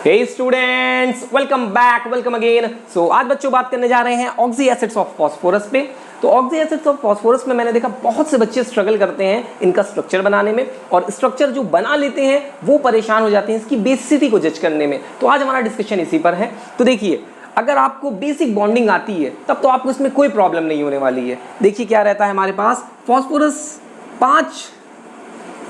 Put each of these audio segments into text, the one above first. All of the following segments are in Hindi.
हे students, welcome back, welcome again. So आज बच्चों बात करने जा रहे हैं ऑक्सी एसिड्स ऑफ फास्फोरस पे। तो ऑक्सी एसिड्स ऑफ फास्फोरस में मैंने देखा बहुत से बच्चे स्ट्रगल करते हैं इनका स्ट्रक्चर बनाने में, और स्ट्रक्चर जो बना लेते हैं वो परेशान हो जाते हैं इसकी बेसिसिटी को जज करने में। तो आज हमारा डिस्कशन इसी पर है। तो देखिए, अगर आपको बेसिक बॉन्डिंग आती है तब तो आपको इसमें कोई प्रॉब्लम नहीं होने वाली है। देखिए क्या रहता है हमारे पास, फास्फोरस 5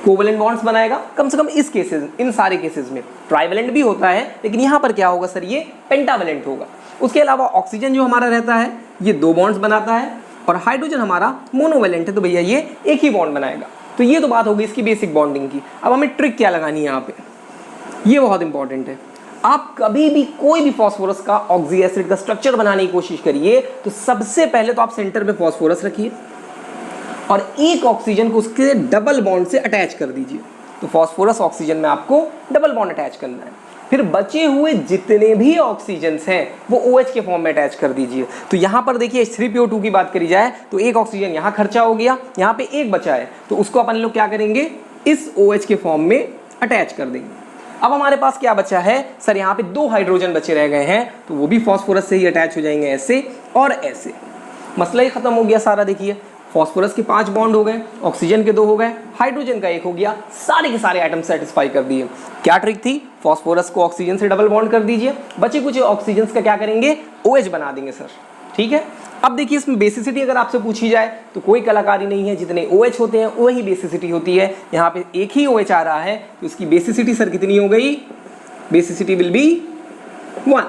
कोवेलेंट बॉन्ड्स बनाएगा कम से कम इस केसेस, इन सारे केसेस में ट्राइवेलेंट भी होता है, लेकिन यहाँ पर क्या होगा सर, ये पेंटावेलेंट होगा। उसके अलावा ऑक्सीजन जो हमारा रहता है ये 2 बॉन्ड्स बनाता है, और हाइड्रोजन हमारा मोनोवेलेंट है, तो भैया ये एक ही बॉन्ड बनाएगा। तो ये तो बात होगी इसकी बेसिक बॉन्डिंग की। अब हमें ट्रिक क्या लगानी है यहाँ पे, ये बहुत इंपॉर्टेंट है। आप कभी भी कोई भी फास्फोरस का ऑक्सी एसिड का स्ट्रक्चर बनाने की कोशिश करिए तो सबसे पहले तो आप सेंटर पे फास्फोरस रखिए और एक ऑक्सीजन को उसके डबल बॉन्ड से अटैच कर दीजिए। तो फास्फोरस ऑक्सीजन में आपको डबल बॉन्ड अटैच करना है। फिर बचे हुए जितने भी ऑक्सीजन्स हैं वो OH के फॉर्म में अटैच कर दीजिए। तो यहाँ पर देखिए H3PO2 की बात करी जाए तो एक ऑक्सीजन यहाँ खर्चा हो गया, यहाँ पे एक बचा है, तो उसको अपन लोग क्या करेंगे, इस OH के फॉर्म में अटैच कर देंगे। अब हमारे पास क्या बचा है सर, यहाँ पे 2 हाइड्रोजन बचे रह गए हैं, तो वो भी फास्फोरस से ही अटैच हो जाएंगे, ऐसे और ऐसे। मसला ही खत्म हो गया सारा। देखिए फास्फोरस के 5 बॉन्ड हो गए, ऑक्सीजन के 2 हो गए, हाइड्रोजन का 1 हो गया, सारे के सारे आइटम सेटिस्फाई कर दिए। क्या ट्रिक थी, फास्फोरस को ऑक्सीजन से डबल बॉन्ड कर दीजिए, बचे कुछ ऑक्सीजन का क्या करेंगे, OH बना देंगे सर। ठीक है, अब देखिए इसमें बेसिसिटी अगर आपसे पूछी जाए तो कोई कलाकारी नहीं है, जितने OH होते हैं वही बेसिसिटी होती है। यहाँ पे एक ही OH आ रहा है तो इसकी बेसिसिटी सर कितनी हो गई, बेसिसिटी विल बी 1।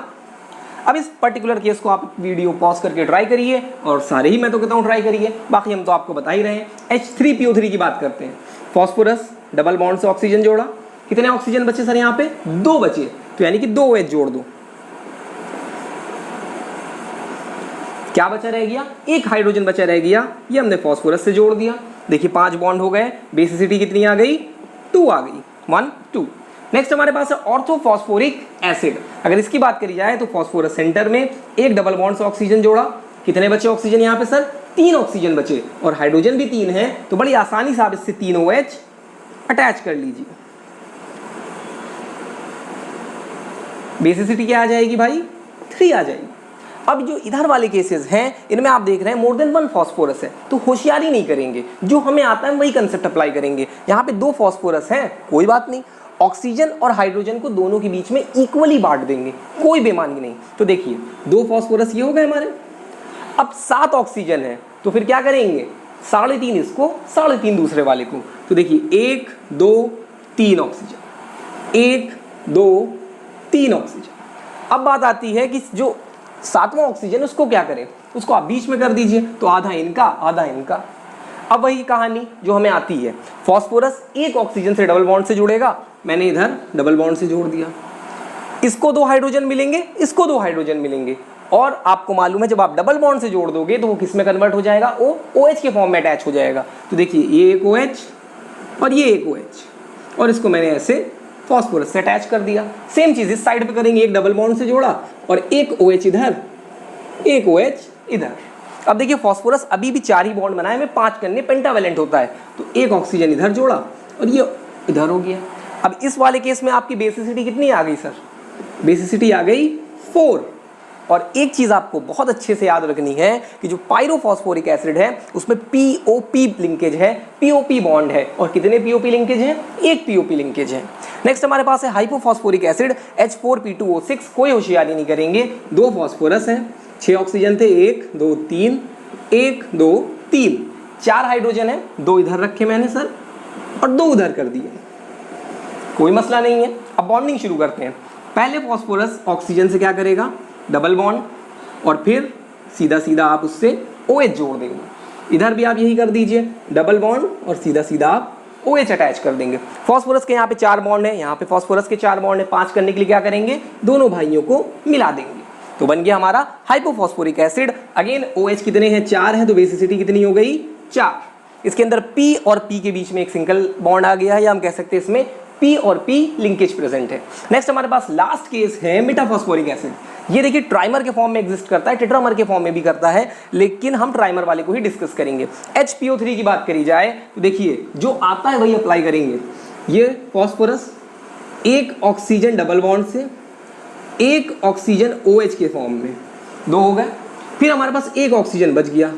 अब इस पर्टिकुलर केस को आप वीडियो पॉज करके ट्राई करिए, और सारे ही मैं तो कहता हूँ ट्राई करिए, बाकी हम तो आपको बता ही रहे हैं। H3PO3 की बात करते हैं। फास्फोरस डबल बॉन्ड से ऑक्सीजन जोड़ा, कितने ऑक्सीजन बचे सर, यहाँ पे 2 बचे, तो यानी कि 2 OH जोड़ दो। क्या बचा रह गया, एक हाइड्रोजन बचा रह गया, ये हमने फास्फोरस से जोड़ दिया। देखिए 5 बॉन्ड हो गए, बेसिसिटी कितनी आ गई, 2 आ गई, 1 2। नेक्स्ट हमारे पास है ऑर्थोफॉस्फोरिक एसिड। अगर इसकी बात करी जाए तो फास्फोरस सेंटर में एक डबल बॉन्ड से ऑक्सीजन जोड़ा, कितने बचे ऑक्सीजन यहाँ पे सर, 3 ऑक्सीजन बचे, और हाइड्रोजन भी 3 है, तो बड़ी आसानी से आप इससे 3 OH अटैच कर लीजिए। बेसिसिटी क्या आ जाएगी भाई, 3 आ जाएगी। अब जो इधर वाले केसेस हैं इनमें आप देख रहे हैं मोर देन 1 फास्फोरस है, तो होशियारी नहीं करेंगे, जो हमें आता है वही कंसेप्ट अप्लाई करेंगे। यहाँ पे 2 फास्फोरस हैं, कोई बात नहीं, ऑक्सीजन और हाइड्रोजन को दोनों के बीच में इक्वली बांट देंगे, कोई बेमानी नहीं। तो देखिए 2 फास्फोरस ये हो गए हमारे, अब 7 ऑक्सीजन है, तो फिर क्या करेंगे, 3.5 इसको, 3.5 दूसरे वाले को। तो देखिए 1 2 3 ऑक्सीजन, 1 2 3 ऑक्सीजन। अब बात आती है कि जो 7वां ऑक्सीजन उसको क्या करें, उसको आप बीच में कर दीजिए, तो आधा इनका आधा इनका। अब वही कहानी जो हमें आती है, फास्फोरस एक ऑक्सीजन से डबल बॉन्ड से जुड़ेगा, मैंने इधर डबल बॉन्ड से जोड़ दिया, इसको 2 हाइड्रोजन मिलेंगे, इसको 2 हाइड्रोजन मिलेंगे, और आपको मालूम है जब आप डबल बॉन्ड से जोड़ दोगे तो वो किस में कन्वर्ट हो जाएगा, OH के फॉर्म में अटैच हो जाएगा। तो देखिए ये एक OH और ये एक OH, और इसको मैंने ऐसे फास्फोरस से अटैच कर दिया। सेम चीज इस साइड पे करेंगे, एक डबल बॉन्ड से जोड़ा और एक OH इधर, एक OH इधर। अब देखिए फास्फोरस अभी भी 4 ही बॉन्ड बनाए, में 5 करने पेंटावेलेंट होता है, तो एक ऑक्सीजन इधर जोड़ा और ये इधर हो गया। अब इस वाले केस में आपकी बेसिसिटी कितनी आ गई सर, बेसिसिटी आ गई 4। और एक चीज आपको बहुत अच्छे से याद रखनी है कि जो पायरोफॉस्फोरिक एसिड है उसमें POP लिंकेज है, POP बॉन्ड है, और कितने POP लिंकेज हैं, एक POP लिंकेज है। नेक्स्ट हमारे पास है हाइपोफॉस्फोरिक एसिड H4P2O6, कोई होशियारी नहीं करेंगे, 2 फास्फोरस है, 6 ऑक्सीजन थे, 1 2 3 1 2 3, 4 हाइड्रोजन है, 2 इधर रखे मैंने सर और 2 उधर कर दिए, कोई मसला नहीं है। अब बॉन्डिंग शुरू करते हैं। पहले फास्फोरस ऑक्सीजन से क्या करेगा, डबल बॉन्ड, और फिर सीधा सीधा आप उससे OH जोड़ देंगे। इधर भी आप यही कर दीजिए, डबल बॉन्ड और सीधा सीधा आप OH अटैच कर देंगे। फास्फोरस के यहाँ पे 4 बॉन्ड है, यहाँ पे फास्फोरस के 4 बॉन्ड है, 5 करने के लिए क्या करेंगे, दोनों भाइयों को मिला देंगे, तो बन गया हमारा हाइपोफॉस्फोरिक एसिड। अगेन OH कितने हैं, 4 है, तो बेसिसिटी कितनी हो गई, 4। इसके अंदर P और P के बीच में एक सिंगल बॉन्ड आ गया है, या हम कह सकते हैं इसमें P और P लिंकेज प्रेजेंट है। नेक्स्ट हमारे पास लास्ट केस है मेटाफॉस्फोरिक एसिड। ये देखिए ट्राइमर के फॉर्म में एग्जिस्ट करता है, टेट्रामर के फॉर्म में भी करता है, लेकिन हम ट्राइमर वाले को ही डिस्कस करेंगे। HPO3 की बात करी जाए तो देखिए जो आता है वही अप्लाई करेंगे। ये फास्फोरस एक ऑक्सीजन डबल बॉन्ड से एक ऑक्सीजन OH के फॉर्म में, 2 हो गए। फिर हमारे पास एक ऑक्सीजन बच गया,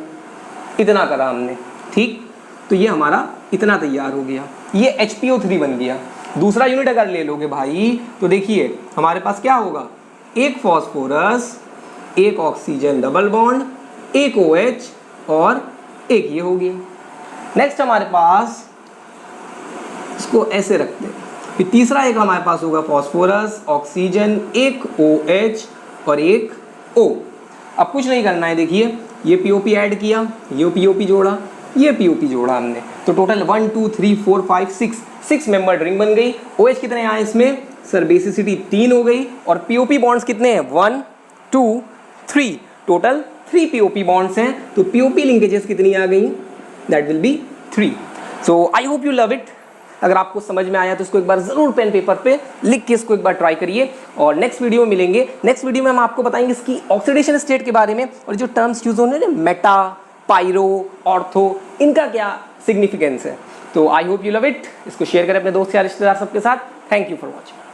इतना करा हमने, ठीक। तो ये हमारा इतना तैयार हो गया, ये HPO3 बन गया। दूसरा यूनिट अगर ले लोगे भाई तो देखिए हमारे पास क्या होगा, एक फॉस्फोरस, एक ऑक्सीजन डबल बॉन्ड, एक OH और एक ये हो गया। नेक्स्ट हमारे पास, इसको ऐसे रखते हैं, फिर तीसरा एक हमारे पास होगा फॉस्फोरस, ऑक्सीजन, एक OH और एक O। अब कुछ नहीं करना है, देखिए ये POP ऐड किया, ये POP जोड़ा, ये POP जोड़ा हमने, तो टोटल 1 2 3 4 5 6 मेंबर रिंग बन गई। OH कितने आए इसमें सर, बेसिसिटी 3 हो गई, और POP बॉन्ड्स कितने हैं 1 2 3, टोटल 3 POP बॉन्ड्स हैं। तो POP लिंकेजेस कितनी आ गई, that will be 3। So I hope you love it. अगर आपको समझ में आया तो इसको एक बार जरूर पेन पेपर पे लिख के इसको एक बार ट्राई करिए, और नेक्स्ट वीडियो में मिलेंगे। नेक्स्ट वीडियो में हम आपको बताएंगे इसकी ऑक्सीडेशन स्टेट के बारे में, और जो टर्म्स यूज होने मेटा, पायरो, ऑर्थो, इनका क्या सिग्निफिकेंस है। तो I hope you love it. इसको शेयर करें अपने दोस्त या रिश्तेदार सबके साथ। Thank you for watching.